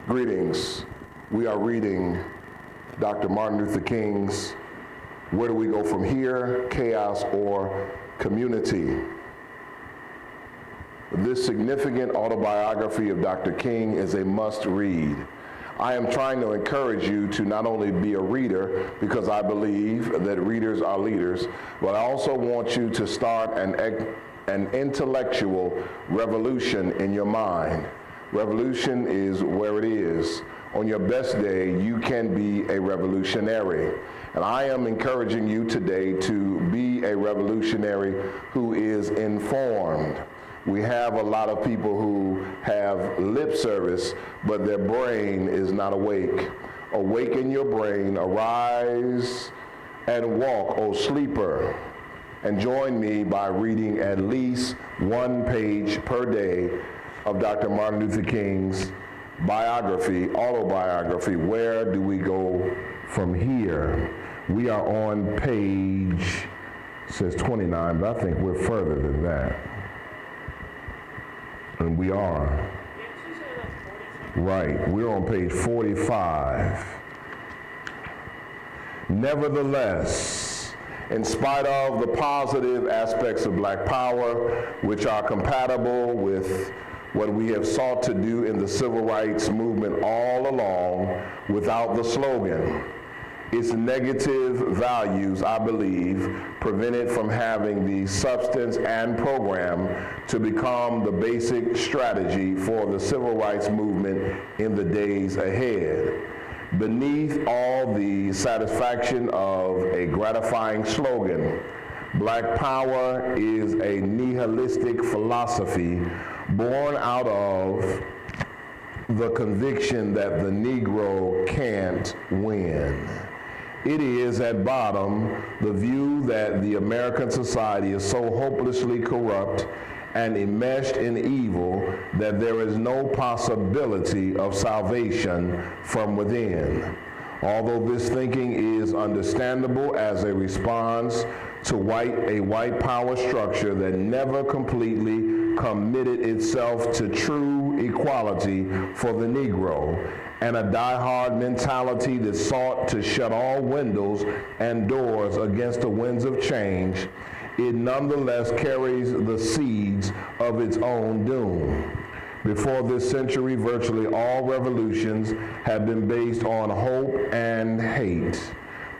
Greetings. We are reading Dr. Martin Luther King's Where Do We Go From Here? Chaos or Community. This significant autobiography of Dr. King is a must-read. I am trying to encourage you to not only be a reader, because I believe that readers are leaders, but I also want you to start an intellectual revolution in your mind. Revolution is where it is. On your best day, you can be a revolutionary. And I am encouraging you today to be a revolutionary who is informed. We have a lot of people who have lip service, but their brain is not awake. Awaken your brain, arise and walk, O sleeper. And join me by reading at least one page per day of Dr. Martin Luther King's biography, autobiography, Where Do We Go From Here? We are on page, it says 29, but I think we're further than that. And we are. Right, we're on page 45. Nevertheless, in spite of the positive aspects of Black Power, which are compatible with what we have sought to do in the civil rights movement all along without the slogan, its negative values, I believe, prevent it from having the substance and program to become the basic strategy for the civil rights movement in the days ahead. Beneath all the satisfaction of a gratifying slogan, Black Power is a nihilistic philosophy born out of the conviction that the Negro can't win. It is, at bottom, the view that the American society is so hopelessly corrupt and enmeshed in evil that there is no possibility of salvation from within. Although this thinking is understandable as a response to a white power structure that never completely committed itself to true equality for the Negro, and a die-hard mentality that sought to shut all windows and doors against the winds of change, it nonetheless carries the seeds of its own doom. Before this century, virtually all revolutions have been based on hope and hate.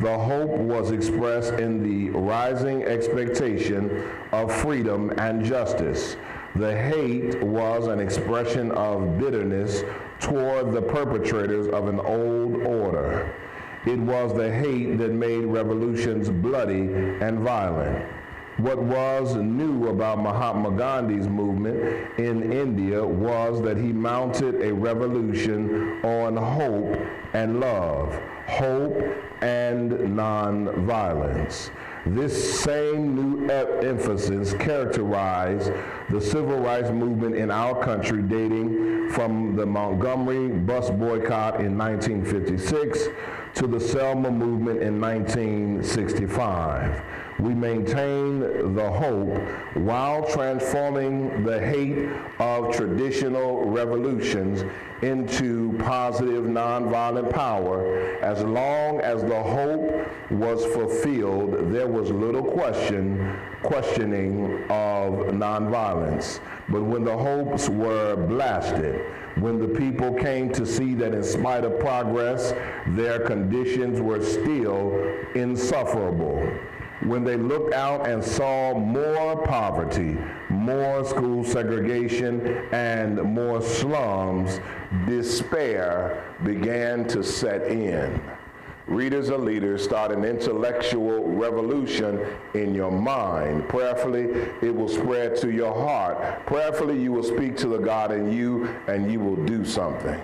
The hope was expressed in the rising expectation of freedom and justice. The hate was an expression of bitterness toward the perpetrators of an old order. It was the hate that made revolutions bloody and violent. What was new about Mahatma Gandhi's movement in India was that he mounted a revolution on hope and love, hope and nonviolence. This same new emphasis characterized the civil rights movement in our country, dating from the Montgomery bus boycott in 1956 to the Selma movement in 1965. We maintain the hope while transforming the hate of traditional revolutions into positive nonviolent power. As long as the hope was fulfilled, there was little questioning of nonviolence. But when the hopes were blasted, when the people came to see that in spite of progress, their conditions were still insufferable, when they looked out and saw more poverty, more school segregation, and more slums, despair began to set in. Readers are leaders. Start an intellectual revolution in your mind. Prayerfully, it will spread to your heart. Prayerfully, you will speak to the God in you, and you will do something.